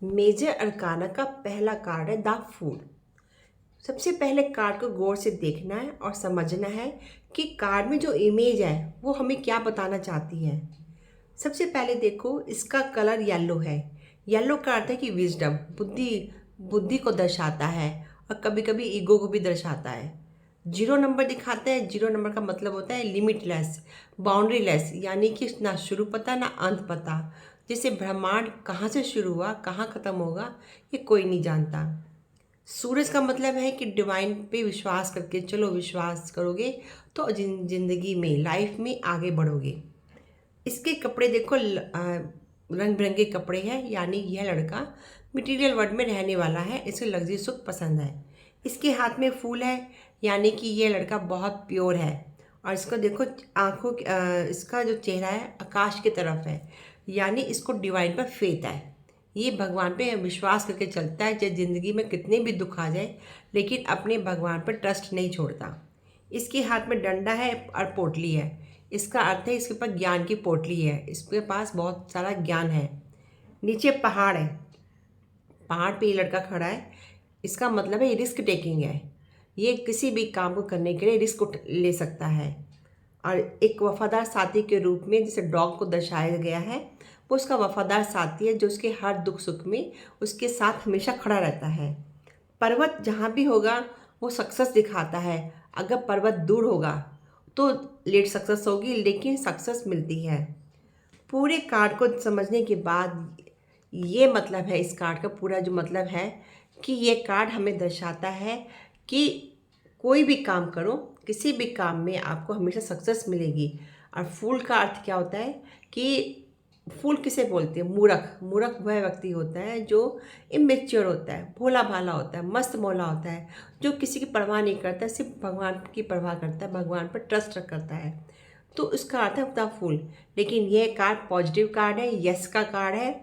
Major arcana का पहला card है द फूल। सबसे पहले कार्ड को गौर से देखना है और समझना है कि कार्ड में जो इमेज है वो हमें क्या बताना चाहती है। सबसे पहले देखो, इसका कलर येलो है। येलो का अर्थ है कि विजडम, बुद्धि बुद्धि को दर्शाता है और कभी कभी ईगो को भी दर्शाता है। जीरो नंबर दिखाते हैं। जीरो नंबर का मतलब होता है लिमिटलेस, बाउंड्रीलेस, यानी कि ना शुरू पता ना अंत पता। जैसे ब्रह्मांड कहाँ से शुरू हुआ कहाँ ख़त्म होगा ये कोई नहीं जानता। सूरज का मतलब है कि डिवाइन पे विश्वास करके चलो, विश्वास करोगे तो जिंदगी में, लाइफ में आगे बढ़ोगे। इसके कपड़े देखो, रंग बिरंगे कपड़े हैं, यानी यह लड़का मटेरियल वर्ल्ड में रहने वाला है, इसे लग्जरी सुख पसंद है। इसके हाथ में फूल है, यानी कि यह लड़का बहुत प्योर है। और इसको देखो, आंखों इसका जो चेहरा है आकाश की तरफ है, यानी इसको डिवाइन पर फेथ है। ये भगवान पे विश्वास करके चलता है, चाहे ज़िंदगी में कितने भी दुख आ जाए, लेकिन अपने भगवान पर ट्रस्ट नहीं छोड़ता। इसके हाथ में डंडा है और पोटली है। इसका अर्थ है इसके पास ज्ञान की पोटली है, इसके पास बहुत सारा ज्ञान है। नीचे पहाड़ है, पहाड़ पे ये लड़का खड़ा है। इसका मतलब है ये रिस्क टेकिंग है। ये किसी भी काम को करने के लिए रिस्क ले सकता है। और एक वफादार साथी के रूप में जिसे डॉग को दर्शाया गया है, वो उसका वफादार साथी है जो उसके हर दुख सुख में उसके साथ हमेशा खड़ा रहता है। पर्वत जहाँ भी होगा वो सक्सेस दिखाता है। अगर पर्वत दूर होगा तो लेट सक्सेस होगी, लेकिन सक्सेस मिलती है। पूरे कार्ड को समझने के बाद ये मतलब है, इस कार्ड का पूरा जो मतलब है कि ये कार्ड हमें दर्शाता है कि कोई भी काम करो, किसी भी काम में आपको हमेशा सक्सेस मिलेगी। और फूल का अर्थ क्या होता है कि फूल किसे बोलते हैं? मूर्ख। मूर्ख वह व्यक्ति होता है जो इमेच्योर होता है, भोला भाला होता है, मस्त मौला होता है, जो किसी की परवाह नहीं करता, सिर्फ भगवान की परवाह करता है, भगवान पर ट्रस्ट करता है। तो इसका अर्थ है अपना फूल। लेकिन यह कार्ड पॉजिटिव कार्ड है, यस का कार्ड है।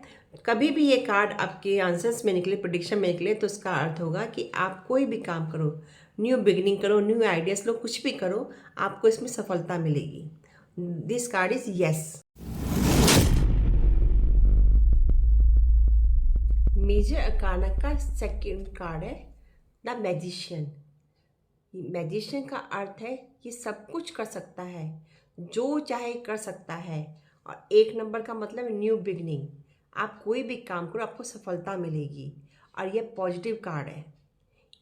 कभी भी ये कार्ड आपके आंसर्स में निकले, प्रेडिक्शन में निकले, तो इसका अर्थ होगा कि आप कोई भी काम करो, न्यू बिगिनिंग करो, न्यू आइडियाज़ लो, कुछ भी करो, आपको इसमें सफलता मिलेगी। This card is yes. Major arcana का सेकंड कार्ड है द मैजिशियन। मैजिशियन का अर्थ है कि सब कुछ कर सकता है, जो चाहे कर सकता है। और एक नंबर का मतलब न्यू बिगनिंग। आप कोई भी काम करो आपको सफलता मिलेगी। और यह पॉजिटिव कार्ड है।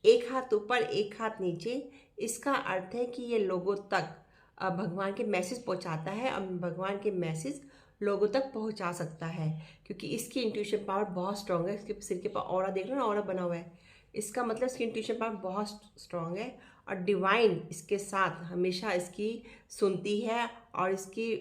एक हाथ ऊपर एक हाथ नीचे, इसका अर्थ है कि ये लोगों तक भगवान के मैसेज पहुंचाता है और भगवान के मैसेज लोगों तक पहुंचा सकता है, क्योंकि इसकी इंट्यूशन पावर बहुत स्ट्रांग है। इसके सिर के पास ऑरा देख रहे हो ना, ऑरा बना हुआ है, इसका मतलब इसकी इंट्यूशन पावर बहुत स्ट्रांग है। और डिवाइन इसके साथ हमेशा इसकी सुनती है और इसकी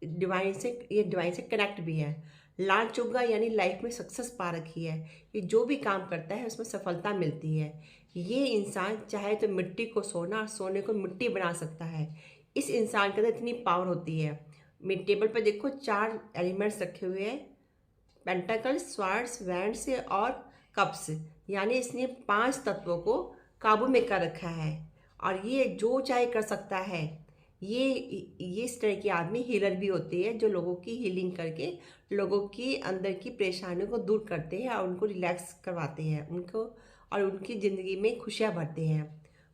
डिवाइन से कनेक्ट भी है। लाल चुग्गा यानी लाइफ में सक्सेस पा रखी है। ये जो भी काम करता है उसमें सफलता मिलती है। ये इंसान चाहे तो मिट्टी को सोना और सोने को मिट्टी बना सकता है। इस इंसान के अंदर इतनी पावर होती है। मेरे टेबल पर देखो 4 एलिमेंट्स रखे हुए हैं, पेंटाकल्स, स्वार्ड्स, वैंड्स और कप्स। यानी इसने 5 तत्वों को काबू में कर रखा है और ये जो चाहे कर सकता है। ये इस तरह के आदमी हीलर भी होते हैं, जो लोगों की हीलिंग करके लोगों की अंदर की परेशानियों को दूर करते हैं और उनको रिलैक्स करवाते हैं, उनको और उनकी ज़िंदगी में खुशियाँ भरते हैं।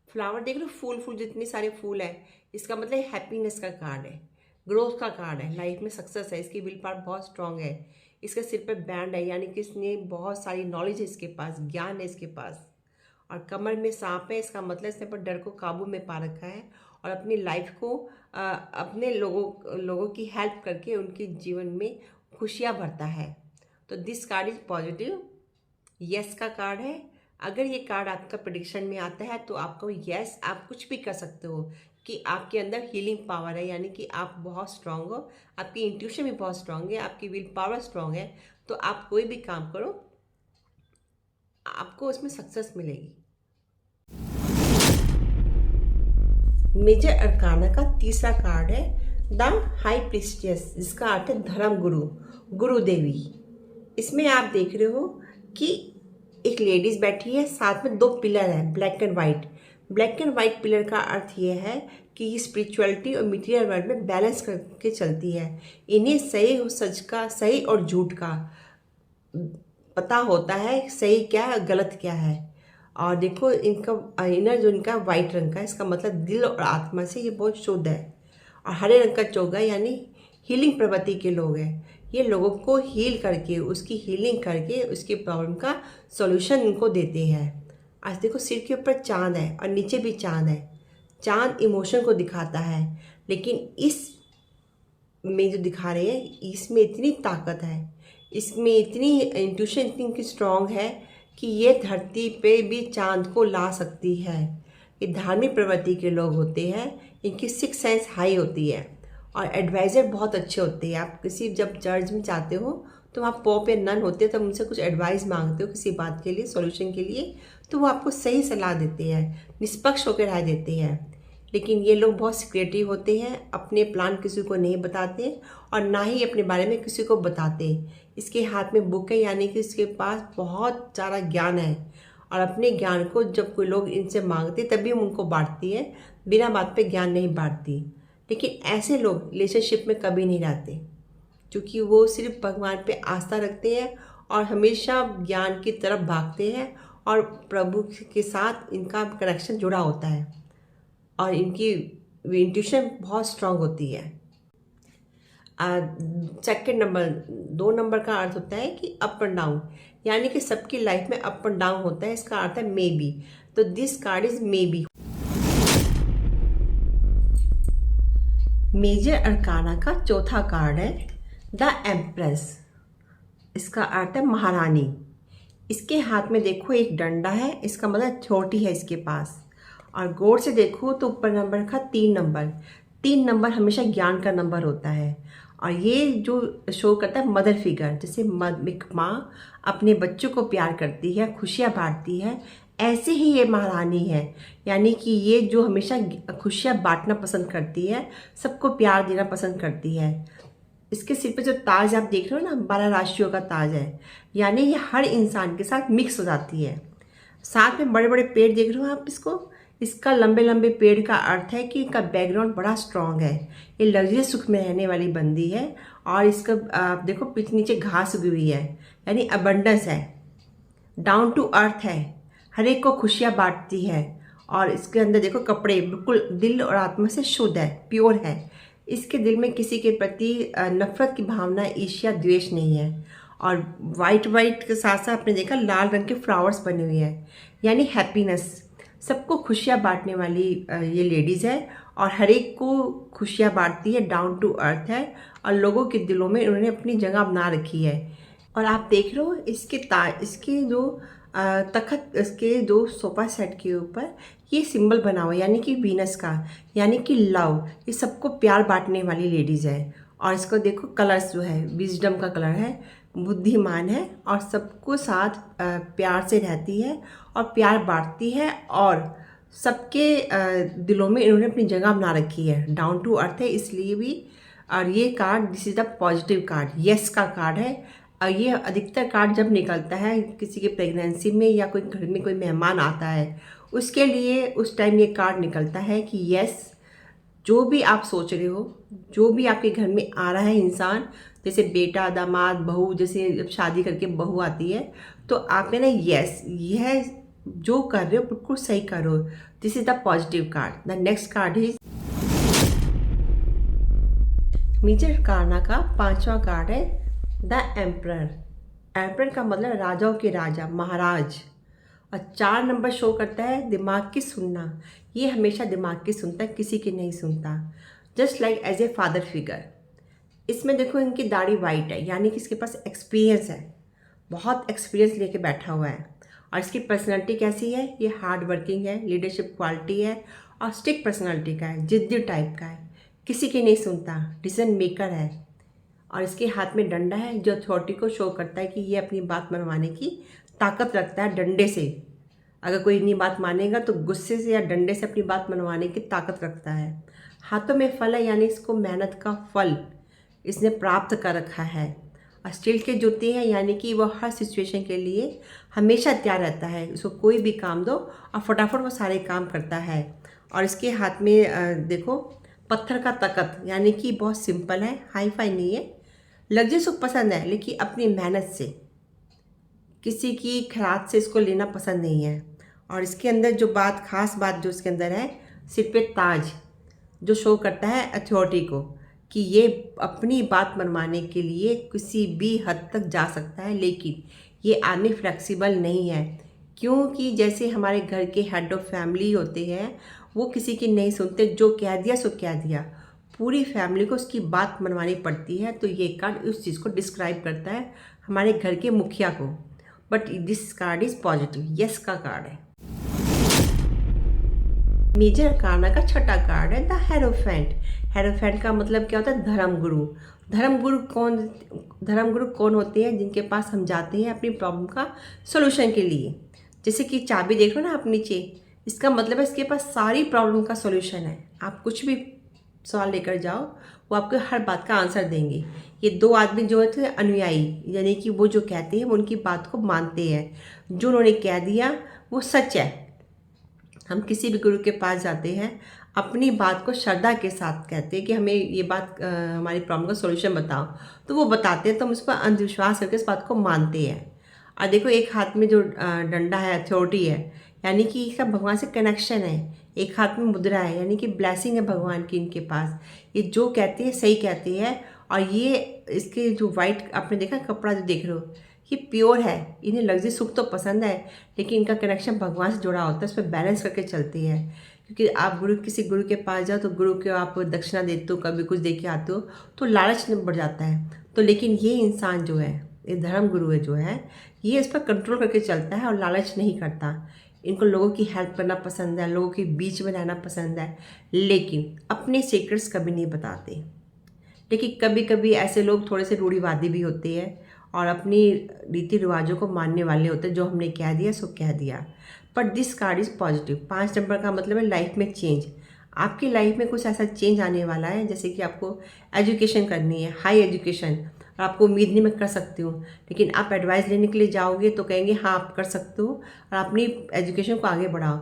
फ्लावर देख लो, फूल फूल जितने सारे फूल हैं, इसका मतलब हैप्पीनेस का कार्ड है, ग्रोथ का कार्ड है, लाइफ में सक्सेस है। इसकी विल पावर बहुत स्ट्रांग है। इसके सिर पे बैंड है, यानी कि इसने बहुत सारी नॉलेज है, इसके पास ज्ञान है इसके पास। और कमर में सांप है, इसका मतलब इसने पर डर को काबू में पा रखा है और अपनी लाइफ को अपने लोगों की हेल्प करके उनके जीवन में खुशियाँ भरता है। तो this card is positive, yes का कार्ड है। अगर ये कार्ड आपका प्रेडिक्शन में आता है तो आपको यस, आप कुछ भी कर सकते हो, कि आपके अंदर हीलिंग पावर है, यानी कि आप बहुत स्ट्रांग हो, आपकी इंट्यूशन भी बहुत स्ट्रांग है, आपकी विल पावर स्ट्रांग है। तो आप कोई भी काम करो आपको उसमें सक्सेस मिलेगी। मेजर अरकाना का तीसरा कार्ड है द हाई प्रीस्टियस, जिसका अर्थ है धर्म गुरु, गुरु देवी। इसमें आप देख रहे हो कि एक लेडीज बैठी है, साथ में 2 पिलर हैं, black and white. Black and white pillar का अर्थ ये है कि ये स्पिरिचुअलिटी और मटीरियल वर्ल्ड में बैलेंस करके चलती है। इन्हें सही और सच का, सही और झूठ का पता होता है सही क्या है गलत क्या है। और देखो इनका इनर जो इनका वाइट रंग का, इसका मतलब दिल और आत्मा से ये बहुत शुद्ध है। और हरे रंग का चोगा यानी हीलिंग प्रवृत्ति के लोग हैं। ये लोगों को हील करके, उसकी हीलिंग करके उसकी प्रॉब्लम का सॉल्यूशन इनको देते हैं। आज देखो सिर के ऊपर चांद है और नीचे भी चांद है। चांद इमोशन को दिखाता है, लेकिन इस में जो दिखा रहे हैं इसमें इतनी ताकत है, इसमें इतनी इंट्यूशन इतनी स्ट्रांग है कि ये धरती पे भी चांद को ला सकती है। ये धार्मिक प्रवृत्ति के लोग होते हैं, इनकी सिक्स सेंस हाई होती है और एडवाइज़र बहुत अच्छे होते हैं। आप किसी जब चर्च में जाते हो तो वहाँ पॉप या नन होते हैं, तब उनसे कुछ एडवाइस मांगते हो किसी बात के लिए, सॉल्यूशन के लिए, तो वो आपको सही सलाह देते हैं, निष्पक्ष होकर राय देते हैं। लेकिन ये लोग बहुत सिक्रेटिव होते हैं, अपने प्लान किसी को नहीं बताते और ना ही अपने बारे में किसी को बताते। इसके हाथ में बुक है, यानी कि इसके पास बहुत सारा ज्ञान है और अपने ज्ञान को जब कोई लोग इनसे मांगते तभी हम उनको बांटती है, बिना बात पे ज्ञान नहीं बांटती। लेकिन ऐसे लोग रिलेशनशिप में कभी नहीं रहते, क्योंकि वो सिर्फ भगवान पे आस्था रखते हैं और हमेशा ज्ञान की तरफ भागते हैं और प्रभु के साथ इनका कनेक्शन जुड़ा होता है और इनकी इंट्यूशन बहुत स्ट्रांग होती है। सेकेंड नंबर, 2 नंबर का अर्थ होता है कि अप एंड डाउन, यानी कि सबकी लाइफ में अप एंड डाउन होता है। इसका अर्थ है मे बी। तो this card is maybe. Major arcana का चौथा कार्ड है द एम्प्रेस। इसका अर्थ है महारानी। इसके हाथ में देखो एक डंडा है, इसका मतलब छोटी है इसके पास। और गौर से देखो तो ऊपर नंबर का 3 नंबर। 3 नंबर हमेशा ज्ञान का नंबर होता है और ये जो शो करता है मदर फिगर, जैसे एक माँ अपने बच्चों को प्यार करती है, खुशियाँ बांटती है, ऐसे ही ये महारानी है। यानी कि ये जो हमेशा खुशियाँ बांटना पसंद करती है, सबको प्यार देना पसंद करती है। इसके सिर पे जो ताज आप देख रहे हो ना, 12 राशियों का ताज है, यानी ये हर इंसान के साथ मिक्स हो जाती है। साथ में बड़े बड़े पेड़ देख रहे हो आप इसको, इसका लंबे लंबे पेड़ का अर्थ है कि इनका बैकग्राउंड बड़ा स्ट्रांग है। ये लग्जरियस सुख में रहने वाली बंदी है और इसका आप देखो पीछे नीचे घास उगी हुई है, यानी अबंडेंस है, डाउन टू अर्थ है, हर एक को खुशियाँ बांटती है। और इसके अंदर देखो कपड़े बिल्कुल दिल और आत्मा से शुद्ध है, प्योर है। इसके दिल में किसी के प्रति नफरत की भावना, ईर्ष्या, द्वेष नहीं है। और वाइट के साथ साथ आपने देखा लाल रंग के फ्लावर्स बने हुए हैं, यानी हैप्पीनेस, सबको खुशियाँ बांटने वाली ये लेडीज़ है और हर एक को खुशियाँ बांटती है, डाउन टू अर्थ है और लोगों के दिलों में उन्होंने अपनी जगह बना रखी है। और आप देख रहे हो इसके जो तखत, इसके जो सोफा सेट के ऊपर ये सिंबल बना हुआ है, यानी कि वीनस का, यानी कि लव। ये सबको प्यार बांटने वाली लेडीज़ है। और इसको देखो कलर्स जो है, विजडम का कलर है, बुद्धिमान है और सबको साथ प्यार से रहती है और प्यार बांटती है और सबके दिलों में इन्होंने अपनी जगह बना रखी है, डाउन टू अर्थ है इसलिए भी। और ये card this is the positive card, yes का कार्ड है। और ये अधिकतर कार्ड जब निकलता है किसी के प्रेगनेंसी में या कोई घर में कोई मेहमान आता है, उसके लिए उस टाइम ये कार्ड निकलता है कि यस, जो भी आप सोच रहे हो, जो भी आपके घर में आ रहा है इंसान, जैसे बेटा, दामाद, बहू, जैसे जब शादी करके बहू आती है तो आप कहना यस, यह जो कर रहे हो बिल्कुल सही करो। This is the positive card. The next card is major arcana का 5वां कार्ड है द एम्परर। एम्परर का मतलब राजाओं के राजा, महाराज। और 4 नंबर शो करता है दिमाग की सुनना। ये हमेशा दिमाग की सुनता है, किसी की नहीं सुनता, just like as a father figure. इसमें देखो इनकी दाढ़ी वाइट है, यानी कि इसके पास एक्सपीरियंस है, बहुत एक्सपीरियंस लेके बैठा हुआ है। और इसकी पर्सनालिटी कैसी है, ये हार्ड वर्किंग है, लीडरशिप क्वालिटी है और स्टिक पर्सनालिटी का है, जिद्दी टाइप का है, किसी की नहीं सुनता, डिसीजन मेकर है। और इसके हाथ में डंडा है जो अथॉरिटी को शो करता है कि ये अपनी बात मनवाने की ताकत रखता है डंडे से। अगर कोई इतनी बात मानेगा तो गुस्से से या डंडे से अपनी बात मनवाने की ताकत रखता है। हाथों में फल है, यानी इसको मेहनत का फल इसने प्राप्त कर रखा है। और स्टील के जूते हैं, यानी कि वो हर सिचुएशन के लिए हमेशा तैयार रहता है, उसको कोई भी काम दो और फटाफट वो सारे काम करता है। और इसके हाथ में देखो पत्थर का तखत, यानी कि बहुत सिंपल है, हाई फाई नहीं है, लग्जरी सुख पसंद है, लेकिन अपनी मेहनत से किसी की खैरात से इसको लेना पसंद नहीं है। और इसके अंदर जो बात, खास बात जो इसके अंदर है, सिर पे ताज, जो शो करता है अथॉरिटी को कि ये अपनी बात मनवाने के लिए किसी भी हद तक जा सकता है। लेकिन ये आदमी फ्लेक्सिबल नहीं है, क्योंकि जैसे हमारे घर के हेड ऑफ फैमिली होते हैं, वो किसी की नहीं सुनते, जो कह दिया सो कह दिया, पूरी फैमिली को उसकी बात मनवानी पड़ती है। तो ये कार्ड उस चीज़ को डिस्क्राइब करता है, हमारे घर के मुखिया को। But this card is positive, yes का कार्ड है। मेजर अरकाना का छठा कार्ड है द हेरोफेंट। हेरोफेंट का मतलब क्या होता है? धर्मगुरु। धर्मगुरु कौन होते हैं? जिनके पास हम जाते हैं अपनी प्रॉब्लम का सोल्यूशन के लिए। जैसे कि चाबी देख लो ना आप नीचे, इसका मतलब है इसके पास सारी प्रॉब्लम का सोल्यूशन है। आप कुछ भी सवाल लेकर जाओ, वो आपको हर बात का आंसर देंगे। ये दो आदमी जो है थे अनुयायी, यानी कि वो जो कहते हैं वो उनकी बात को मानते हैं। जो उन्होंने कह दिया वो सच है। हम किसी भी गुरु के पास जाते हैं, अपनी बात को श्रद्धा के साथ कहते हैं कि हमें ये बात, हमारी प्रॉब्लम का सॉल्यूशन बताओ, तो वो बताते हैं, तो हम उस पर अंधविश्वास करके इस बात को मानते हैं। और देखो, एक हाथ में जो डंडा है, अथॉरिटी है, यानी कि इसका भगवान से कनेक्शन है। एक हाथ में मुद्रा है, यानी कि ब्लेसिंग है भगवान की इनके पास। ये जो कहते हैं सही कहते हैं। और ये इसके जो वाइट आपने देखा कपड़ा जो देख रहे हो, ये प्योर है। इन्हें लग्जरी सुख तो पसंद है, लेकिन इनका कनेक्शन भगवान से जुड़ा होता है, उस पर बैलेंस करके चलती है। क्योंकि आप किसी गुरु के पास जाओ तो गुरु के आप दक्षिणा देते हो, कभी कुछ दे के आते हो, तो लालच बढ़ जाता है। तो लेकिन ये इंसान जो है, ये धर्म गुरु है जो है, ये इस पर कंट्रोल करके चलता है और लालच नहीं करता। इनको लोगों की हेल्प करना पसंद है, लोगों के बीच में रहना पसंद है, लेकिन अपने सीक्रेट्स कभी नहीं बताते। लेकिन कभी कभी ऐसे लोग थोड़े से रूढ़िवादी भी होते हैं और अपनी रीति रिवाजों को मानने वाले होते हैं। जो हमने कह दिया सो कह दिया। But this card is positive. 5 number का मतलब है लाइफ में चेंज। आपकी लाइफ में कुछ ऐसा चेंज आने वाला है, जैसे कि आपको एजुकेशन करनी है, हाई एजुकेशन, और आपको उम्मीद नहीं मैं कर सकती हूँ, लेकिन आप एडवाइस लेने के लिए जाओगे तो कहेंगे हाँ आप कर सकते हो और अपनी एजुकेशन को आगे बढ़ाओ।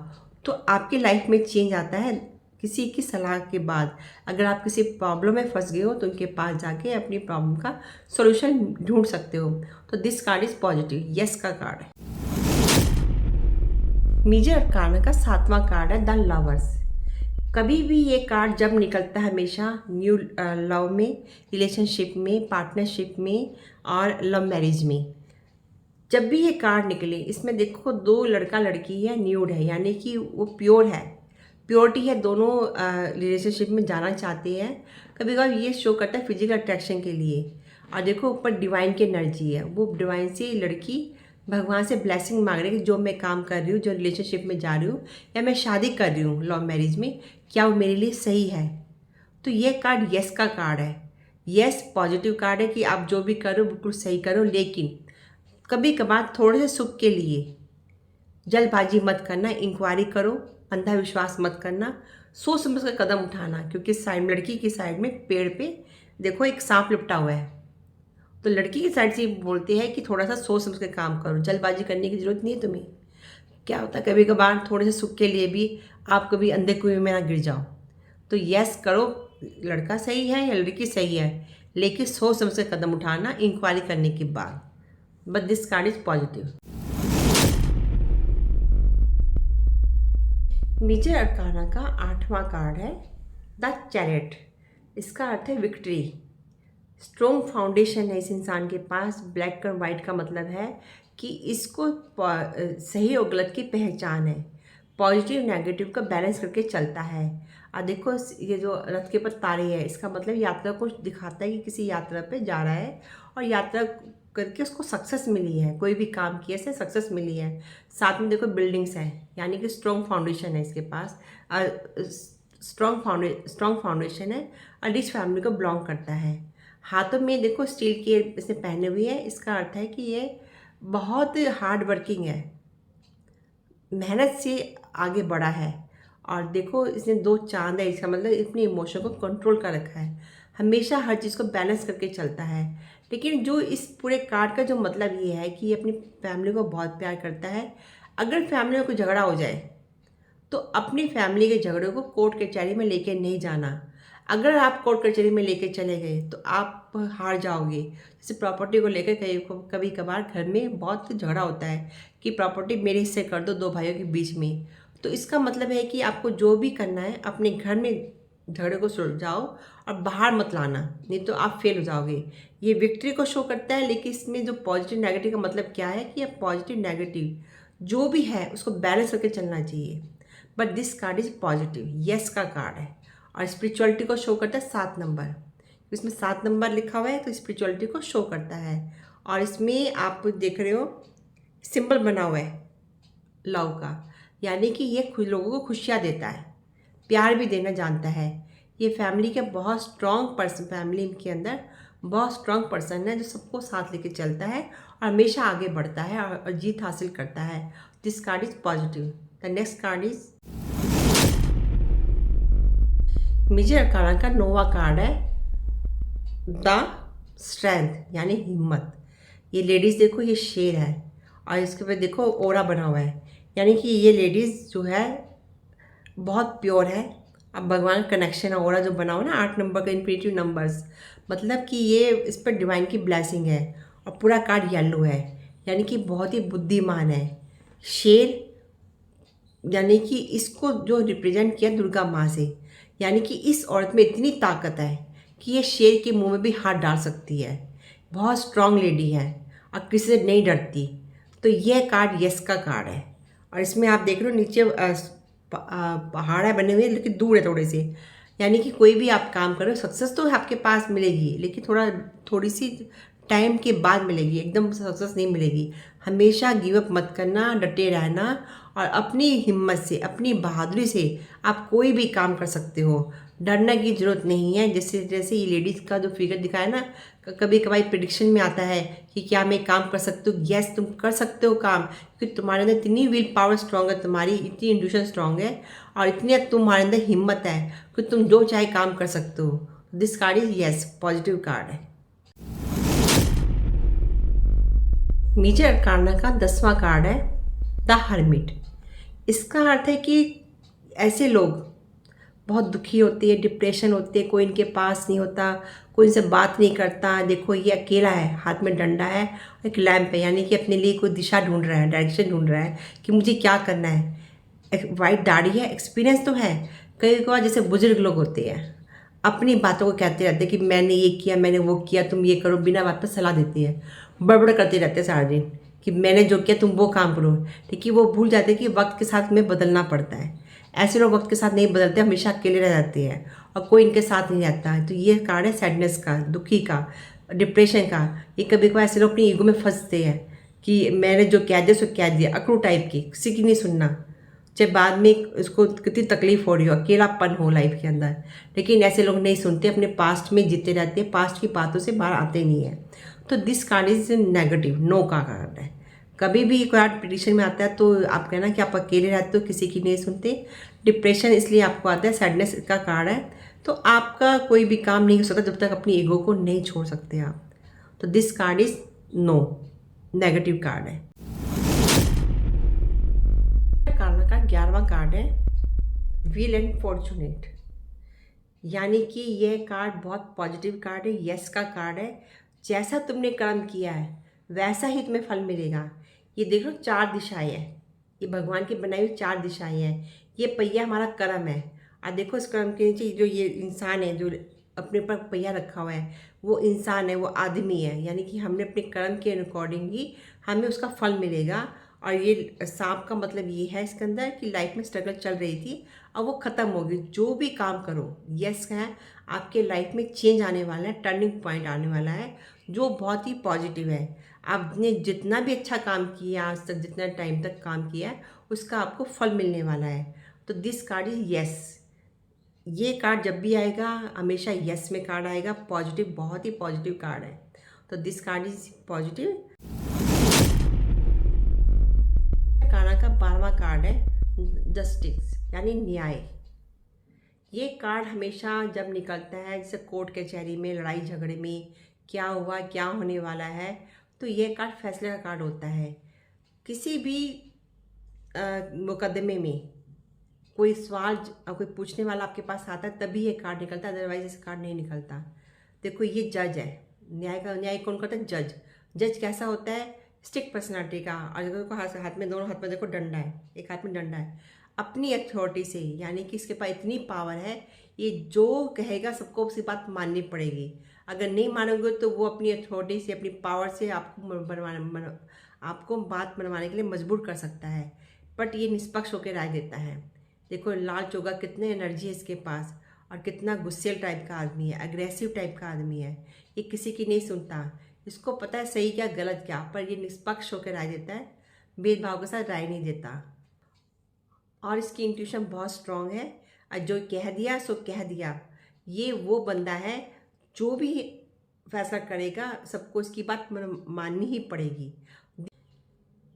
तो आपकी लाइफ में चेंज आता है किसी की सलाह के बाद। अगर आप किसी प्रॉब्लम में फंस गए हो तो उनके पास जाके अपनी प्रॉब्लम का सॉल्यूशन ढूंढ सकते हो। तो this card is positive, yes का कार्ड है। मेजर अरकाना का 7वां कार्ड है द लवर्स। कभी भी ये कार्ड जब निकलता है, हमेशा न्यू लव में, रिलेशनशिप में, पार्टनरशिप में और लव मैरिज में, जब भी ये कार्ड निकले, इसमें देखो 2 लड़का लड़की है, न्यूड है, यानी कि वो प्योर है, प्योरिटी है। दोनों रिलेशनशिप में जाना चाहते हैं। कभी कभी ये शो करता है फिजिकल अट्रैक्शन के लिए। और देखो ऊपर डिवाइन की एनर्जी है, वो डिवाइन से लड़की भगवान से ब्लेसिंग मांग रही है कि जो मैं काम कर रही हूँ, जो रिलेशनशिप में जा रही हूँ या मैं शादी कर रही हूँ लव मैरिज में, क्या वो मेरे लिए सही है। तो ये कार्ड यस का कार्ड है। यस पॉजिटिव कार्ड है कि आप जो भी करो बिल्कुल सही करो, लेकिन कभी कभार थोड़े से सुख के लिए जल्दबाजी मत करना, इंक्वायरी करो, अंधाविश्वास मत करना, सोच समझ कर कदम उठाना। क्योंकि साइड, लड़की की साइड में पेड़ पे देखो एक सांप लिपटा हुआ है, तो लड़की की साइड से बोलते हैं कि थोड़ा सा सोच समझ कर काम करो, जल्दबाजी करने की जरूरत नहीं है तुम्हें। क्या होता है कभी कभार थोड़े से सुख के लिए भी आप कभी अंधे कुएं में ना गिर जाओ। तो यस करो, लड़का सही है या लड़की सही है, लेकिन सोच समझ कर कदम उठाना इंक्वायरी करने के बाद। But this card is positive. Major arcana का 8वां कार्ड है द चैरियट। इसका अर्थ है विक्ट्री। स्ट्रॉन्ग फाउंडेशन है इस इंसान के पास। ब्लैक और वाइट का मतलब है कि इसको सही और गलत की पहचान है, पॉजिटिव नेगेटिव का बैलेंस करके चलता है। और देखो ये जो रथ के ऊपर तारे है, इसका मतलब यात्रा को दिखाता है कि किसी यात्रा पे जा रहा है और यात्रा करके उसको सक्सेस मिली है, कोई भी काम किए से सक्सेस मिली है। साथ में देखो बिल्डिंग्स है, यानी कि स्ट्रॉन्ग फाउंडेशन है इसके पास। स्ट्रॉन्ग फाउंडेशन है और रिच फैमिली को बिलोंग करता है। हाथों में देखो स्टील की इसने पहने हुई है। इसका अर्थ है कि ये बहुत हार्ड वर्किंग है, मेहनत से आगे बढ़ा है। और देखो इसने 2 चांद है, इसका मतलब अपने इमोशन को कंट्रोल कर रखा है, हमेशा हर चीज़ को बैलेंस करके चलता है। लेकिन जो इस पूरे कार्ड का जो मतलब ये है कि ये अपनी फैमिली को बहुत प्यार करता है। अगर फैमिली में कोई झगड़ा हो जाए तो अपनी फैमिली के झगड़े को कोर्ट कचहरी में लेके नहीं जाना। अगर आप कोर्ट कचहरी में लेके चले गए तो आप हार जाओगे। जैसे प्रॉपर्टी को लेकर कभी कभार घर में बहुत झगड़ा होता है कि प्रॉपर्टी मेरे हिस्से कर दो, दो भाइयों के बीच में। तो इसका मतलब है कि आपको जो भी करना है अपने घर में झगड़े को सुलझाओ और बाहर मत लाना, नहीं तो आप फेल हो जाओगे। ये विक्ट्री को शो करता है, लेकिन इसमें जो पॉजिटिव नेगेटिव का मतलब क्या है कि आप पॉजिटिव नेगेटिव जो भी है उसको बैलेंस करके चलना चाहिए। But this card is positive, yes का कार्ड है और स्पिरिचुअलिटी को शो करता है 7 नंबर। इसमें 7 नंबर लिखा हुआ है तो स्पिरिचुअलिटी को शो करता है। और इसमें आप देख रहे हो सिंबल बना हुआ है लव का, यानी कि ये लोगों को खुशियाँ देता है, प्यार भी देना जानता है। ये फैमिली के बहुत स्ट्रॉन्ग पर्सन, फैमिली के अंदर बहुत स्ट्रॉन्ग पर्सन है जो सबको साथ लेके चलता है और हमेशा आगे बढ़ता है और जीत हासिल करता है। This card is positive. The next card is major arcana का नोवा कार्ड है द स्ट्रेंथ, यानी हिम्मत। ये लेडीज़ देखो, ये शेर है और इसके ऊपर देखो ओरा बना हुआ है, यानी कि ये लेडीज़ जो है बहुत प्योर है। अब भगवान का कनेक्शन है, ओरा जो बना हुआ ना 8 नंबर का इन्फिनिटिव नंबर्स, मतलब कि ये इस पर डिवाइन की ब्लेसिंग है। और पूरा कार्ड येलो है, यानी कि बहुत ही बुद्धिमान है। शेर, यानी कि इसको जो रिप्रेजेंट किया दुर्गा माँ से, यानी कि इस औरत में इतनी ताकत है कि ये शेर के मुंह में भी हाथ डाल सकती है। बहुत स्ट्रांग लेडी है और किसी से नहीं डरती। तो यह कार्ड यस का कार्ड है। और इसमें आप देख रहे हो नीचे पहाड़ है बने हुए, लेकिन दूर है थोड़े से, यानी कि कोई भी आप काम करो सक्सेस तो आपके पास मिलेगी, लेकिन थोड़ी सी टाइम के बाद मिलेगी, एकदम सक्सेस नहीं मिलेगी। हमेशा गिव अप मत करना, डटे रहना और अपनी हिम्मत से, अपनी बहादुरी से आप कोई भी काम कर सकते हो। डरने की ज़रूरत नहीं है। जैसे जैसे ये लेडीज़ का जो फिगर दिखाया ना, कभी कभार प्रिडिक्शन में आता है कि क्या मैं काम कर सकती हूँ। यस, तुम कर सकते हो काम, क्योंकि तुम्हारे अंदर इतनी विल पावर स्ट्रांग है, तुम्हारी इतनी इंट्यूशन स्ट्रांग है और इतनी तुम्हारे अंदर हिम्मत है कि तुम जो चाहे काम कर सकते हो। This card is yes, positive card है। मेजर अरकाना का 10वां कार्ड है द हर्मिट। इसका अर्थ है कि ऐसे लोग बहुत दुखी होते हैं, डिप्रेशन होते हैं, कोई इनके पास नहीं होता, कोई इनसे बात नहीं करता। देखो ये अकेला है, हाथ में डंडा है, एक लैंप है, यानी कि अपने लिए कोई दिशा ढूंढ रहा है, डायरेक्शन ढूंढ रहा है कि मुझे क्या करना है। एक वाइट दाढ़ी है, एक्सपीरियंस तो है। कई बार जैसे बुजुर्ग लोग होते हैं अपनी बातों को कहते रहते हैं कि मैंने ये किया, मैंने वो किया, तुम ये करो, बिना बात पर सलाह देती है, बड़बड़ करते रहते हैं सारा दिन कि मैंने जो किया तुम वो काम करो। ठीक है, वो भूल जाते हैं कि वक्त के साथ में बदलना पड़ता है। ऐसे लोग वक्त के साथ नहीं बदलते, हमेशा अकेले रह जाते हैं और कोई इनके साथ नहीं रहता है। तो ये कार्ड है सैडनेस का, दुखी का, डिप्रेशन का। ये कभी कभार ऐसे लोग अपनी ईगो में फंसते हैं कि मैंने जो कह दिया सो कह दिया, अकड़ू टाइप की, किसी की नहीं सुनना, चाहे बाद में उसको कितनी तकलीफ हो रही हो, अकेलापन हो लाइफ के अंदर। लेकिन ऐसे लोग नहीं सुनते, अपने पास्ट में जीते रहते हैं, पास्ट की बातों से बाहर आते नहीं है। तो this card is negative, no का कार्ड है। कभी भी कार्ड प्रिडिक्शन में आता है तो आप कहना कि आप अकेले रहते हो, किसी की नहीं सुनते। डिप्रेशन इसलिए आपको आता है, सैडनेस का कार्ड है। तो आपका कोई भी काम नहीं हो सकता जब तक अपनी ईगो को नहीं छोड़ सकते आप। तो this card is no, negative card है। कार्ड का 11वां कार्ड है व्हील एंड फॉर्चुनेट, यानी कि यह कार्ड बहुत पॉजिटिव कार्ड है, यस का कार्ड है। जैसा तुमने कर्म किया है वैसा ही तुम्हें फल मिलेगा। ये देख लो 4 दिशाएं हैं, ये भगवान की बनाई हुई 4 दिशाएं हैं। ये पहिया हमारा कर्म है और देखो इस कर्म के नीचे जो ये इंसान है जो अपने ऊपर पहिया रखा हुआ है, वो इंसान है, वो आदमी है, यानी कि हमने अपने कर्म के अकॉर्डिंग ही हमें उसका फल मिलेगा। और ये सांप का मतलब ये है इसके अंदर कि लाइफ में स्ट्रगल चल रही थी, अब वो ख़त्म होगी। जो भी काम करो यस है, आपके लाइफ में चेंज आने वाला है, टर्निंग पॉइंट आने वाला है जो बहुत ही पॉजिटिव है। आपने जितना भी अच्छा काम किया आज तक, जितना टाइम तक काम किया है, उसका आपको फल मिलने वाला है। तो दिस कार्ड इज यस। ये कार्ड जब भी आएगा हमेशा यस में कार्ड आएगा, पॉजिटिव, बहुत ही पॉजिटिव कार्ड है। तो दिस कार्ड इज पॉजिटिव। काना का 12वां कार्ड है जस्टिस, यानी न्याय। ये कार्ड हमेशा जब निकलता है जैसे कोर्ट कचहरी में, लड़ाई झगड़े में क्या हुआ, क्या होने वाला है, तो ये कार्ड फैसले का कार्ड होता है। किसी भी मुकदमे में कोई सवाल कोई पूछने वाला आपके पास आता है तभी ये कार्ड निकलता है, अदरवाइज ऐसे कार्ड नहीं निकलता। देखो ये जज है, न्याय कौन करता है? जज। जज कैसा होता है? स्ट्रिक्ट पर्सनालिटी का। और देखो हाथ में, दोनों हाथ में देखो डंडा है, एक हाथ में डंडा है। अपनी अथॉरिटी से, यानी कि इसके पास इतनी पावर है, ये जो कहेगा सबको उसकी बात माननी पड़ेगी। अगर नहीं मानोगे तो वो अपनी अथॉरिटी से, अपनी पावर से आपको बात मनवाने के लिए मजबूर कर सकता है। बट ये निष्पक्ष होकर राय देता है। देखो लाल चोगा, कितने एनर्जी है इसके पास, और कितना गुस्सेल टाइप का आदमी है, अग्रेसिव टाइप का आदमी है। ये किसी की नहीं सुनता, इसको पता है सही क्या गलत क्या, पर ये निष्पक्ष होकर राय देता है, भेदभाव के साथ राय नहीं देता। और इसकी इंट्यूशन बहुत स्ट्रांग है, और जो कह दिया सो कह दिया। ये वो बंदा है जो भी फैसला करेगा सबको इसकी बात माननी ही पड़ेगी।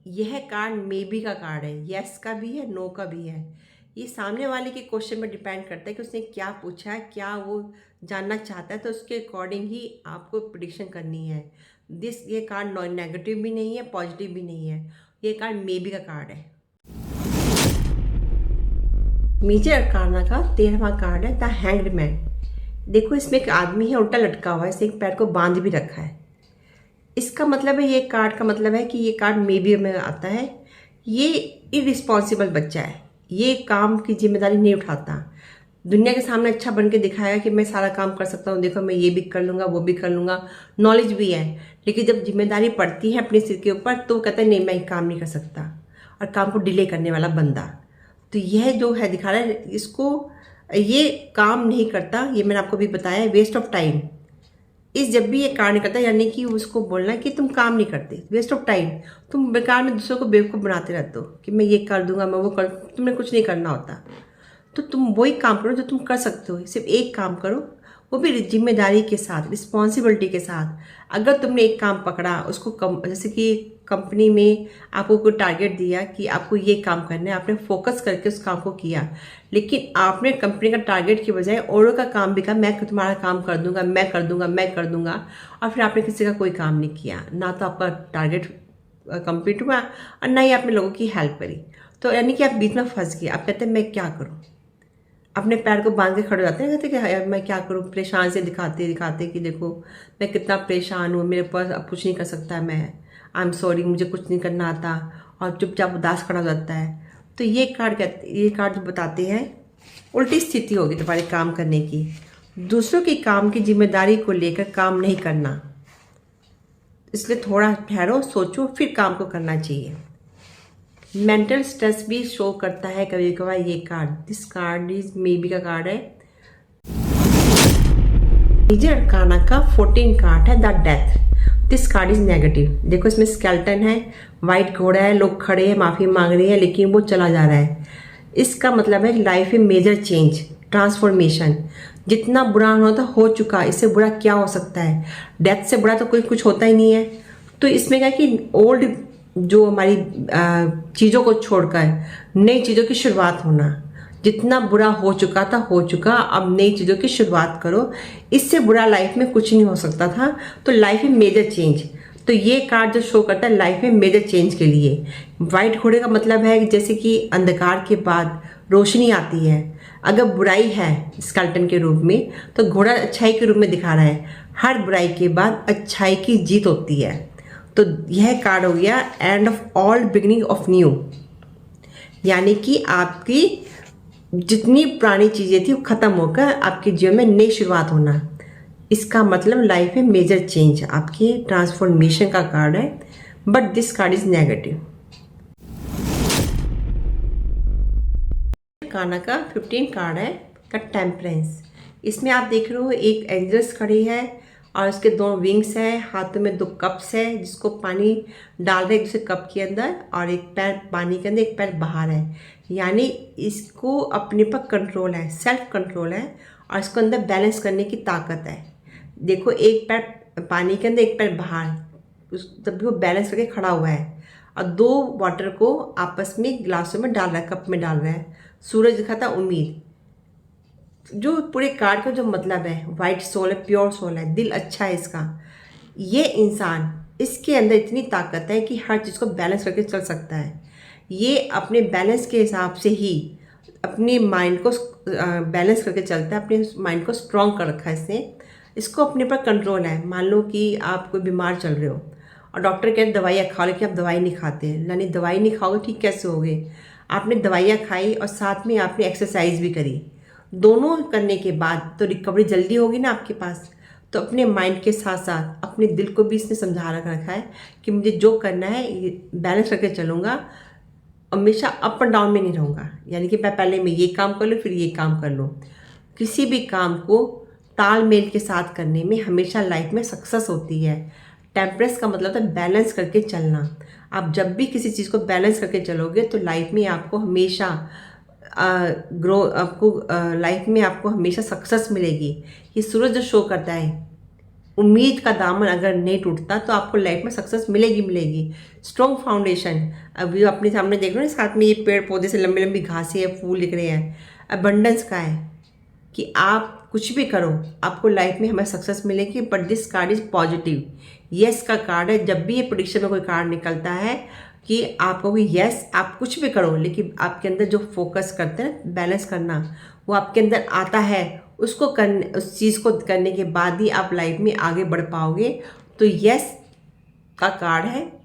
यह कार्ड मे बी का कार्ड है, यस का भी है, नो का भी है। ये सामने वाले के क्वेश्चन पर डिपेंड करता है कि उसने क्या पूछा है, क्या वो जानना चाहता है, तो उसके अकॉर्डिंग ही आपको प्रिडिक्शन करनी है। ये कार्ड नेगेटिव भी नहीं है, पॉजिटिव भी नहीं है, ये कार्ड मे बी का कार्ड है। मेजर अरकाना का 13वां कार्ड है द हैंग्ड मैन। देखो इसमें एक आदमी है उल्टा लटका हुआ है, इसने एक पैर को बांध भी रखा है। इसका मतलब है, ये कार्ड का मतलब है कि ये कार्ड मे बी में आता है। ये इरिस्पॉन्सिबल बच्चा है, ये काम की जिम्मेदारी नहीं उठाता। दुनिया के सामने अच्छा बन के दिखाएगा कि मैं सारा काम कर सकता हूँ, देखो मैं ये भी कर लूँगा, वो भी कर लूँगा, नॉलेज भी है। लेकिन जब जिम्मेदारी पड़ती है अपने सिर के ऊपर तो कहता है नहीं मैं काम नहीं कर सकता, और काम को डिले करने वाला बंदा। तो यह जो है दिखा रहा है इसको, ये काम नहीं करता, ये मैंने आपको भी बताया, वेस्ट ऑफ टाइम। इस जब भी ये कार्ड नहीं करता, यानी कि उसको बोलना है कि तुम काम नहीं करते, वेस्ट ऑफ टाइम। तुम बेकार में दूसरों को बेवकूफ़ बनाते रहते हो कि मैं ये कर दूंगा, मैं वो कर, तुमने कुछ नहीं करना होता। तो तुम वही काम करो जो तुम कर सकते हो, सिर्फ एक काम करो, वो भी जिम्मेदारी के साथ, रिस्पॉन्सिबिलिटी के साथ। अगर तुमने एक काम पकड़ा उसको जैसे कि कंपनी में आपको कोई टारगेट दिया कि आपको ये काम करना है, आपने फोकस करके उस काम को किया, लेकिन आपने कंपनी का टारगेट की बजाय औरों का काम भी कहा, मैं तुम्हारा काम कर दूंगा, मैं कर दूंगा, मैं कर दूंगा, और फिर आपने किसी का कोई काम नहीं किया, ना तो आपका टारगेट कंप्लीट हुआ और ना ही आपने लोगों की हेल्प करी। तो यानी कि आप बीच में फंस गए। आप कहते हैं मैं क्या करूँ, अपने पैर को बांध के खड़े हो जाते हैं, कहते कि यार मैं क्या करूँ, परेशान से दिखाते दिखाते कि देखो मैं कितना परेशान हूँ, मेरे पास अब कुछ नहीं कर सकता, मैं आई एम सॉरी, मुझे कुछ नहीं करना आता, और चुपचाप उदास खड़ा हो जाता है। तो ये कार्ड जो बताते हैं उल्टी स्थिति होगी तुम्हारे काम करने की, दूसरों के काम की जिम्मेदारी को लेकर काम नहीं करना, इसलिए थोड़ा ठहरो, सोचो, फिर काम को करना चाहिए। मेंटल स्ट्रेस भी शो करता है कभी कभार ये card. This card is may be का कार्ड है। मेजर अरकाना का 14 कार्ड है the death. This card is negative. देखो इसमें स्केल्टन है, वाइट घोड़ा है, लोग खड़े हैं, माफी मांग रहे हैं, लेकिन वो चला जा रहा है। इसका मतलब है लाइफ में मेजर चेंज, ट्रांसफॉर्मेशन। जितना बुरा होता हो चुका, इससे बुरा क्या हो सकता है? डेथ से बुरा तो कोई कुछ होता ही नहीं है। तो इसमें क्या कि ओल्ड जो हमारी चीज़ों को छोड़कर नई चीज़ों की शुरुआत होना। जितना बुरा हो चुका था हो चुका, अब नई चीज़ों की शुरुआत करो, इससे बुरा लाइफ में कुछ नहीं हो सकता था। तो लाइफ में मेजर चेंज, तो ये कार्ड जो शो करता है लाइफ में मेजर चेंज के लिए। वाइट घोड़े का मतलब है जैसे कि अंधकार के बाद रोशनी आती है। अगर बुराई है स्केल्टन के रूप में, तो घोड़ा अच्छाई के रूप में दिखा रहा है। हर बुराई के बाद अच्छाई की जीत होती है। तो यह कार्ड हो गया end of all beginning of new, यानी कि आपकी जितनी पुरानी चीज़ें थी वो ख़त्म होकर आपके जीवन में नई शुरुआत होना। इसका मतलब लाइफ में मेजर चेंज, आपके ट्रांसफॉर्मेशन का कार्ड है। But this card is negative. काना का 15 कार्ड है का टेम्परेंस। इसमें आप देख रहे हो एक एंजल्स खड़ी है और उसके 2 विंग्स हैं, हाथों में 2 कप्स है जिसको पानी डाल रहे हैं दूसरे कप के अंदर, और एक पैर पानी के अंदर, एक पैर बाहर है। यानी इसको अपने पर कंट्रोल है, सेल्फ कंट्रोल है, और इसको अंदर बैलेंस करने की ताकत है। देखो एक पैर पानी के अंदर, एक पैर बाहर, तब भी वो बैलेंस करके खड़ा हुआ है, और 2 वाटर को आपस में गिलासों में डाल रहा है, कप में डाल रहा है। सूरज दिखाता उम्मीद। जो पूरे कार्ड का जो मतलब है वाइट सोल है, प्योर सोल है, दिल अच्छा है इसका। ये इंसान, इसके अंदर इतनी ताकत है कि हर चीज़ को बैलेंस करके चल सकता है। ये अपने बैलेंस के हिसाब से ही अपने माइंड को बैलेंस करके चलता है, अपने माइंड को स्ट्रॉन्ग कर रखा है इसने। इसको अपने पर कंट्रोल है। मान लो कि आप कोई बीमार चल रहे हो और डॉक्टर कहते दवाइयाँ खा लो, कि आप दवाई नहीं खाते, यानी दवाई नहीं खाओगे ठीक कैसे होगे। आपने दवाइयाँ खाई और साथ में आपने एक्सरसाइज भी करी, दोनों करने के बाद तो रिकवरी जल्दी होगी ना आपके पास। तो अपने माइंड के साथ साथ अपने दिल को भी इसने समझा रखा है कि मुझे जो करना है ये बैलेंस करके चलूँगा, हमेशा अप एंड डाउन में नहीं रहूँगा। यानी कि मैं पहले मैं ये काम कर लूँ फिर ये काम कर लूँ। किसी भी काम को तालमेल के साथ करने में हमेशा लाइफ में सक्सेस होती है। टेम्परेंस का मतलब है बैलेंस करके चलना। आप जब भी किसी चीज़ को बैलेंस करके चलोगे तो लाइफ में आपको हमेशा लाइफ में आपको हमेशा सक्सेस मिलेगी। ये सूरज जो शो करता है, उम्मीद का दामन अगर नहीं टूटता तो आपको लाइफ में सक्सेस मिलेगी मिलेगी। स्ट्रॉन्ग फाउंडेशन, अभी अपने सामने देख रहे हो ना, साथ में ये पेड़ पौधे से लंबी लंबी घासें हैं, फूल दिख रहे हैं। अबंडेंस का है कि आप कुछ भी करो आपको लाइफ में हमें सक्सेस मिलेगी। But this card is positive, yes का कार्ड है। जब भी ये प्रेडिक्शन में कोई कार्ड निकलता है कि आपको भी यस आप कुछ भी करो, लेकिन आपके अंदर जो फोकस करते हैं बैलेंस करना, वो आपके अंदर आता है। उसको करने, उस चीज़ को करने के बाद ही आप लाइफ में आगे बढ़ पाओगे। तो यस का कार्ड है।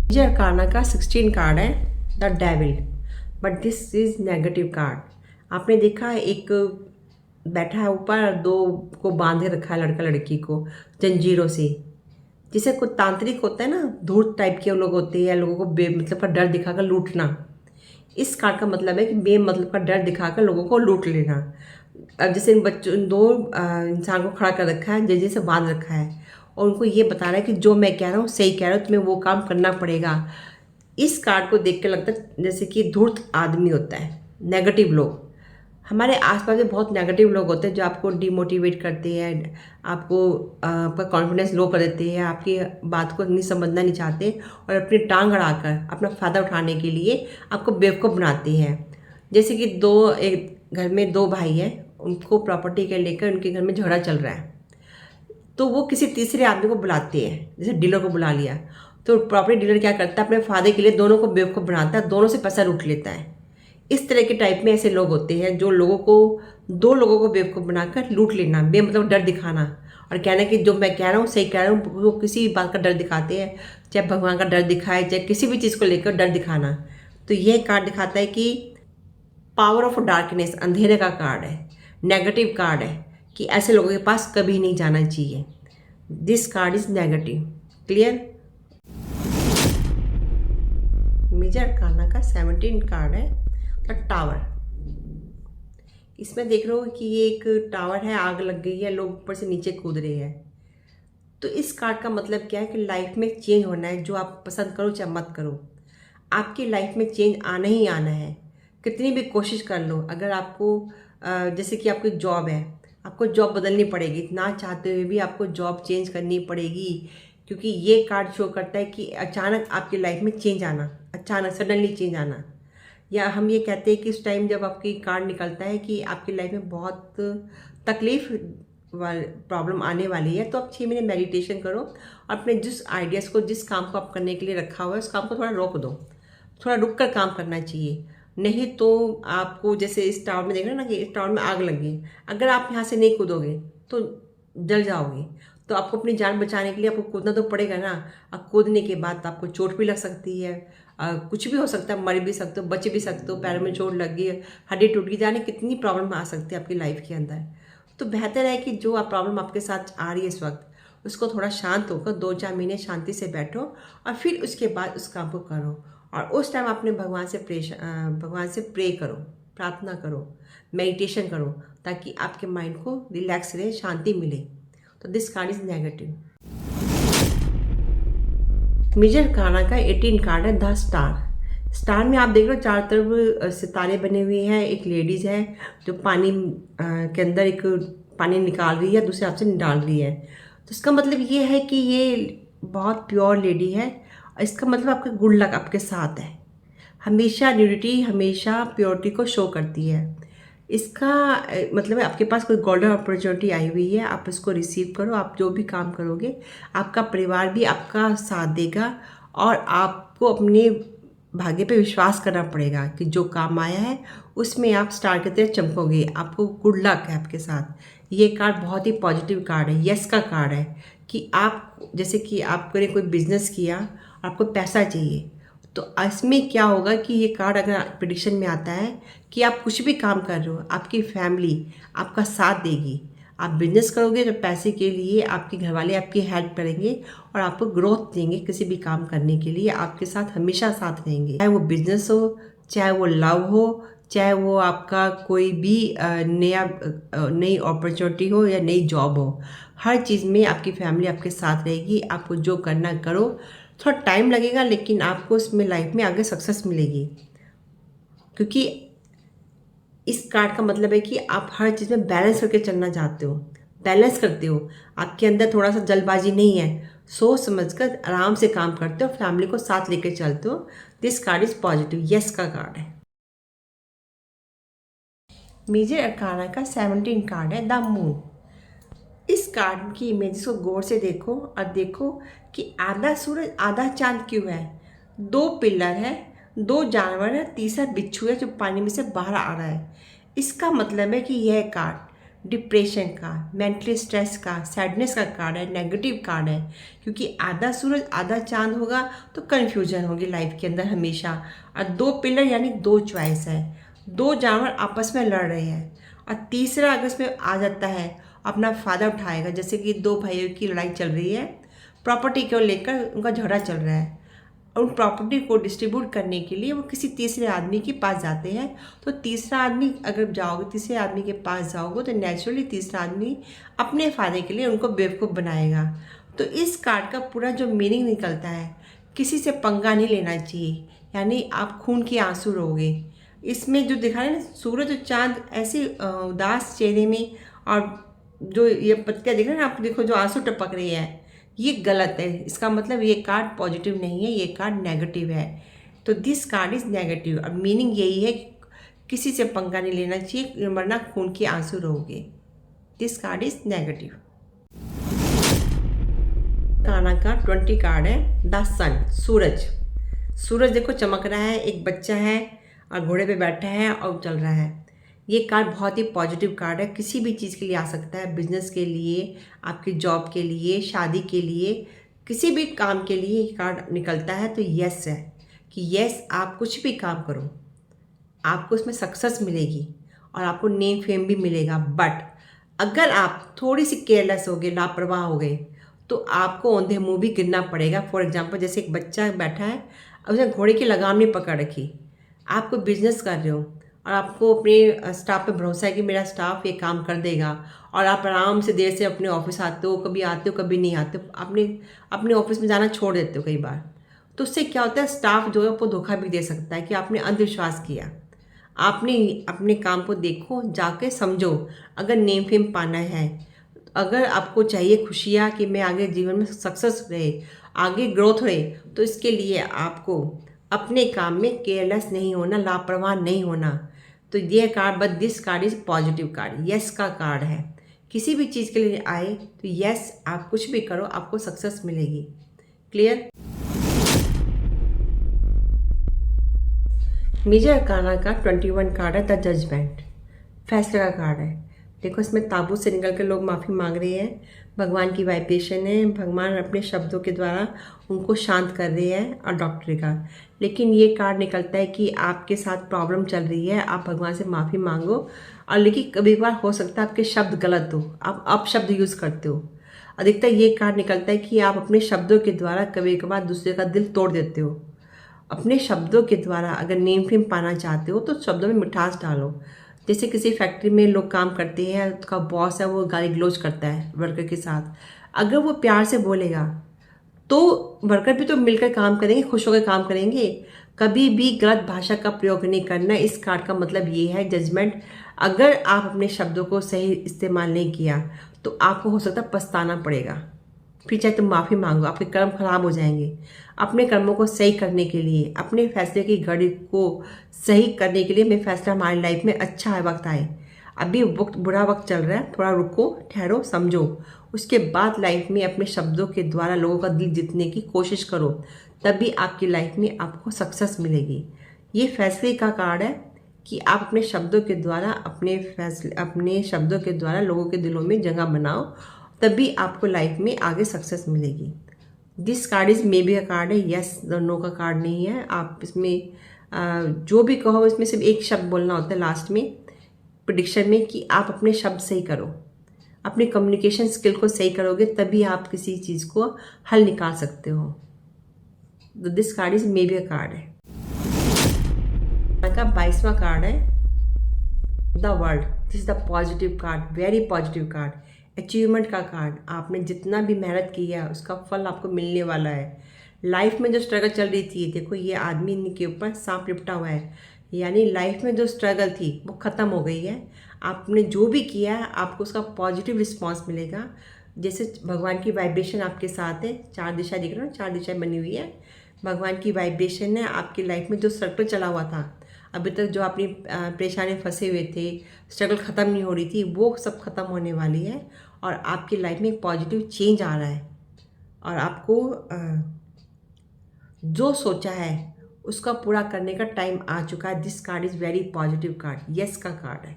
मेजर अरकाना का 16 कार्ड है, the devil, but this is negative card. आपने देखा है एक बैठा है ऊपर, दो को बांधे रखा है लड़का लड़की को जंजीरों से। जैसे कोई तांत्रिक होता है ना, धूर्त टाइप के लोग होते हैं, लोगों को बेमतलब का डर दिखाकर लूटना। इस कार्ड का मतलब है कि बेमतलब का डर दिखाकर लोगों को लूट लेना। अब जैसे इन बच्चों दो इंसान को खड़ा कर रखा है, जैसे बांध रखा है, और उनको ये बताना है कि जो मैं कह रहा हूँ सही कह रहा हूँ, तुम्हें वो काम करना पड़ेगा। इस कार्ड को देख के लगता है जैसे कि धूर्त आदमी होता है। नेगेटिव लोग, हमारे आसपास में बहुत नेगेटिव लोग होते हैं जो आपको डिमोटिवेट करते हैं, आपका कॉन्फिडेंस लो कर देते हैं, आपकी बात को नहीं समझना नहीं चाहते और अपनी टांग अड़ाकर अपना फ़ायदा उठाने के लिए आपको बेवकूफ़ बनाते हैं। जैसे कि एक घर में दो भाई हैं, उनको प्रॉपर्टी के लेकर उनके घर में झगड़ा चल रहा है, तो वो किसी तीसरे आदमी को बुलाते हैं, जैसे डीलर को बुला लिया। तो प्रॉपर्टी डीलर क्या करता है, अपने फ़ायदे के लिए दोनों को बेवकूफ़ बनाता है, दोनों से पैसा लूट लेता है। इस तरह के टाइप में ऐसे लोग होते हैं जो दो लोगों को बेवकूफ़ बनाकर लूट लेना, बेमतलब डर दिखाना और कहना कि जो मैं कह रहा हूँ सही कह रहा हूँ। वो किसी भी बात का डर दिखाते हैं, चाहे भगवान का डर दिखाए, चाहे किसी भी चीज़ को लेकर डर दिखाना। तो यह कार्ड दिखाता है कि पावर ऑफ डार्कनेस, अंधेरे का कार्ड है, नेगेटिव कार्ड है, कि ऐसे लोगों के पास कभी नहीं जाना चाहिए। This card is negative. Clear. Major arcana का 17 कार्ड है, द टावर। इसमें देख रहे हो कि ये एक टावर है, आग लग गई है, लोग ऊपर से नीचे कूद रहे हैं। तो इस कार्ड का मतलब क्या है कि लाइफ में चेंज होना है। जो आप पसंद करो चाहे मत करो, आपकी लाइफ में चेंज आना ही आना है। कितनी भी कोशिश कर लो, अगर आपको जैसे कि आपकी जॉब है, आपको जॉब बदलनी पड़ेगी, ना चाहते हुए भी आपको जॉब चेंज करनी पड़ेगी, क्योंकि ये कार्ड शो करता है कि अचानक आपकी लाइफ में चेंज आना, अचानक सडनली चेंज आना। या हम ये कहते हैं कि इस टाइम जब आपकी कार्ड निकलता है कि आपकी लाइफ में बहुत तकलीफ प्रॉब्लम आने वाली है, तो आप 6 महीने मेडिटेशन करो और अपने जिस आइडियाज़ को, जिस काम को आप करने के लिए रखा हुआ है, उस काम को थोड़ा रोक दो। थोड़ा रुक कर काम करना चाहिए, नहीं तो आपको जैसे इस टावर में देख रहे हैं ना कि इस टावर में आग लगी, अगर आप यहाँ से नहीं कूदोगे तो जल जाओगे। तो आपको अपनी जान बचाने के लिए आपको कूदना तो पड़ेगा ना। अब कूदने के बाद आपको चोट भी लग सकती है, कुछ भी हो सकता है, मर भी सकते हो, बच भी सकते हो, पैरों में चोट लग गई, हड्डी टूट गई, जाने कितनी प्रॉब्लम आ सकती है आपकी लाइफ के अंदर। तो बेहतर है कि जो प्रॉब्लम आपके साथ आ रही है इस वक्त, उसको थोड़ा शांत होकर 2-4 महीने शांति से बैठो और फिर उसके बाद उस काम को करो। और उस टाइम अपने भगवान से प्रे करो, प्रार्थना करो, मेडिटेशन करो, ताकि आपके माइंड को रिलैक्स रहे, शांति मिले। तो this card is negative. Major arcana का 18 कार्ड है, द स्टार। स्टार में आप देख रहे हो चारों तरफ सितारे बने हुए हैं। एक लेडीज़ है जो पानी के अंदर एक पानी निकाल रही है, दूसरे हाथ से डाल रही है। तो इसका मतलब ये है कि ये बहुत प्योर लेडी है। इसका मतलब आपका गुड लक आपके साथ है। हमेशा न्यूडिटी हमेशा प्योरिटी को शो करती है। इसका मतलब है आपके पास कोई गोल्डन अपॉर्चुनिटी आई हुई है, आप इसको रिसीव करो। आप जो भी काम करोगे, आपका परिवार भी आपका साथ देगा और आपको अपने भाग्य पे विश्वास करना पड़ेगा कि जो काम आया है उसमें आप स्टार की तरह चमकोगे। आपको गुड लक है आपके साथ। ये कार्ड बहुत ही पॉजिटिव कार्ड है, यस का कार्ड है कि आप जैसे कि आपने कोई बिजनेस किया, आपको पैसा चाहिए, तो इसमें क्या होगा कि ये कार्ड अगर प्रेडिक्शन में आता है कि आप कुछ भी काम कर रहे हो, आपकी फैमिली आपका साथ देगी। आप बिजनेस करोगे तो पैसे के लिए आपके घर वाले आपकी हेल्प करेंगे और आपको ग्रोथ देंगे। किसी भी काम करने के लिए आपके साथ हमेशा साथ रहेंगे, चाहे वो बिजनेस हो, चाहे वो लव हो, चाहे वो आपका कोई भी नई अपॉर्चुनिटी हो या नई जॉब हो। हर चीज़ में आपकी फैमिली आपके साथ रहेगी। आपको जो करना करो, थोड़ा टाइम लगेगा लेकिन आपको उसमें लाइफ में आगे सक्सेस मिलेगी, क्योंकि इस कार्ड का मतलब है कि आप हर चीज़ में बैलेंस करके चलना चाहते हो, बैलेंस करते हो। आपके अंदर थोड़ा सा जल्दबाजी नहीं है, सोच समझकर आराम से काम करते हो, फैमिली को साथ लेकर चलते हो। This card is positive, yes का कार्ड है। मेजर अरकाना का 17 कार्ड है द मून। इस कार्ड की इमेजेस को गौर से देखो और देखो कि आधा सूरज आधा चांद क्यों है। दो पिलर है, दो जानवर है, तीसरा बिच्छू है जो पानी में से बाहर आ रहा है। इसका मतलब है कि यह कार्ड डिप्रेशन का, मेंटली स्ट्रेस का, सैडनेस का कार्ड है, नेगेटिव कार्ड है। क्योंकि आधा सूरज आधा चांद होगा तो कन्फ्यूजन होगी लाइफ के अंदर हमेशा। और दो पिलर यानी दो चॉइस है, दो जानवर आपस में लड़ रहे हैं। और तीसरा अगर इसमें आ जाता है, अपना फ़ायदा उठाएगा। जैसे कि दो भाइयों की लड़ाई चल रही है, प्रॉपर्टी को लेकर उनका झगड़ा चल रहा है। उन प्रॉपर्टी को डिस्ट्रीब्यूट करने के लिए वो किसी तीसरे आदमी के पास जाते हैं। तो तीसरा आदमी अगर जाओगे, तीसरे आदमी के पास जाओगे तो नेचुरली तीसरा आदमी अपने फ़ायदे के लिए उनको बेवकूफ़ बनाएगा। तो इस कार्ड का पूरा जो मीनिंग निकलता है, किसी से पंगा नहीं लेना चाहिए, यानी आप खून के आंसू रोगे। इसमें जो दिखा रहे हैं ना, सूरज और चांद ऐसे उदास चेहरे में, और जो ये पत्तियाँ दिख रही है ना, आप देखो जो आंसू टपक रही है, ये गलत है। इसका मतलब ये कार्ड पॉजिटिव नहीं है, ये कार्ड नेगेटिव है। तो दिस कार्ड इज़ नेगेटिव। अब मीनिंग यही है कि किसी से पंगा नहीं लेना चाहिए, वरना खून के आंसू रोगे। This card is negative. काना का 20 कार्ड है द सन, सूरज। सूरज देखो चमक रहा है, एक बच्चा है और घोड़े पे बैठा है और चल रहा है। ये कार्ड बहुत ही पॉजिटिव कार्ड है, किसी भी चीज़ के लिए आ सकता है, बिजनेस के लिए, आपकी जॉब के लिए, शादी के लिए, किसी भी काम के लिए ये कार्ड निकलता है। तो यस है कि यस, आप कुछ भी काम करो आपको उसमें सक्सेस मिलेगी और आपको नेम फेम भी मिलेगा। बट अगर आप थोड़ी सी केयरलेस हो गए, लापरवाह हो गए, तो आपको औंधे मुँह भी गिरना पड़ेगा। फॉर एग्जाम्पल, जैसे एक बच्चा बैठा है, उसने घोड़े की लगाम नहीं पकड़ रखी। आप कोई बिजनेस कर रहे हो और आपको अपने स्टाफ पे भरोसा है कि मेरा स्टाफ ये काम कर देगा, और आप आराम से देर से अपने ऑफिस आते हो, कभी नहीं आते हो, अपने ऑफिस में जाना छोड़ देते हो कई बार। तो उससे क्या होता है, स्टाफ जो है आपको धोखा भी दे सकता है कि आपने अंधविश्वास किया। आपने अपने काम को देखो, जाके समझो। अगर नेम फेम पाना है, अगर आपको चाहिए खुशियाँ कि मैं आगे जीवन में सक्सेस रहे, आगे ग्रोथ रहे, तो इसके लिए आपको अपने काम में केयरलेस नहीं होना, लापरवाह नहीं होना। तो ये card, but this card is positive card, yes का कार्ड है। किसी भी चीज़ के लिए आए तो यस, आप कुछ भी करो आपको सक्सेस मिलेगी। क्लियर। मेजर अरकाना का 21 कार्ड है द जजमेंट, फैसले का कार्ड है। देखो इसमें ताबूत से निकल कर लोग माफ़ी मांग रहे हैं, भगवान की वाइब्रेशन है, भगवान अपने शब्दों के द्वारा उनको शांत कर रहे हैं, और डॉक्टर का। लेकिन ये कार्ड निकलता है कि आपके साथ प्रॉब्लम चल रही है, आप भगवान से माफ़ी मांगो। और लेकिन कभी कभार हो सकता है आपके शब्द गलत हो, आप अपशब्द यूज़ करते हो। अधिकतर ये कार्ड निकलता है कि आप अपने शब्दों के द्वारा कभी कभार दूसरे का दिल तोड़ देते हो। अपने शब्दों के द्वारा अगर नेम फेम पाना चाहते हो तो शब्दों में मिठास डालो। जैसे किसी फैक्ट्री में लोग काम करते हैं, उसका बॉस है, वो गाली गलौज करता है वर्कर के साथ, अगर वो प्यार से बोलेगा तो वर्कर भी तो मिलकर काम करेंगे, खुश होकर काम करेंगे। कभी भी गलत भाषा का प्रयोग नहीं करना। इस कार्ड का मतलब ये है जजमेंट। अगर आप अपने शब्दों को सही इस्तेमाल नहीं किया तो आपको हो सकता है पछताना पड़ेगा। फिर चाहे तुम माफ़ी मांगो, आपके कर्म खराब हो जाएंगे। अपने कर्मों को सही करने के लिए, अपने फैसले की घड़ी को सही करने के लिए मैं फैसला हमारी लाइफ में अच्छा है, वक्त आए। अभी वक्त बुरा वक्त चल रहा है, थोड़ा रुको, ठहरो, समझो। उसके बाद लाइफ में अपने शब्दों के द्वारा लोगों का दिल जीतने की कोशिश करो। तभी आपकी लाइफ में आपको सक्सेस मिलेगी। ये फैसले का कार्ड है कि आप अपने शब्दों के द्वारा अपने शब्दों के द्वारा लोगों के दिलों में जगह बनाओ, तभी आपको लाइफ में आगे सक्सेस मिलेगी। This card is may be a card है, यस नो का कार्ड नहीं है। आप इसमें जो भी कहो इसमें सिर्फ एक शब्द बोलना होता है लास्ट में प्रेडिक्शन में कि आप अपने शब्द सही करो, अपनी कम्युनिकेशन स्किल को सही करोगे तभी आप किसी चीज़ को हल निकाल सकते हो। This card is may be a card है। का 22वां कार्ड है the world. This is the positive card, very positive card, achievement का कार्ड। आपने जितना भी मेहनत की है उसका फल आपको मिलने वाला है। लाइफ में जो स्ट्रगल चल रही थी, देखो ये आदमी के ऊपर सांप लिपटा हुआ है, यानी लाइफ में जो स्ट्रगल थी वो ख़त्म हो गई है। आपने जो भी किया है आपको उसका पॉजिटिव रिस्पॉन्स मिलेगा। जैसे भगवान की वाइब्रेशन आपके साथ है, 4 दिशा दिख रहा है, 4 दिशाएं बनी हुई है, भगवान की वाइब्रेशन है। आपकी लाइफ में जो सर्कल चला हुआ था अभी तक, जो अपनी परेशानी फंसे हुए थे, स्ट्रगल ख़त्म नहीं हो रही थी, वो सब ख़त्म होने वाली है और आपकी लाइफ में एक पॉजिटिव चेंज आ रहा है और आपको जो सोचा है उसका पूरा करने का टाइम आ चुका है। This card is very positive card, yes का कार्ड है।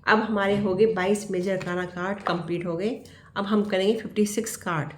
अब हमारे हो गए 22 मेजर अरकाना कार्ड कंप्लीट हो गए। अब हम करेंगे 56 कार्ड।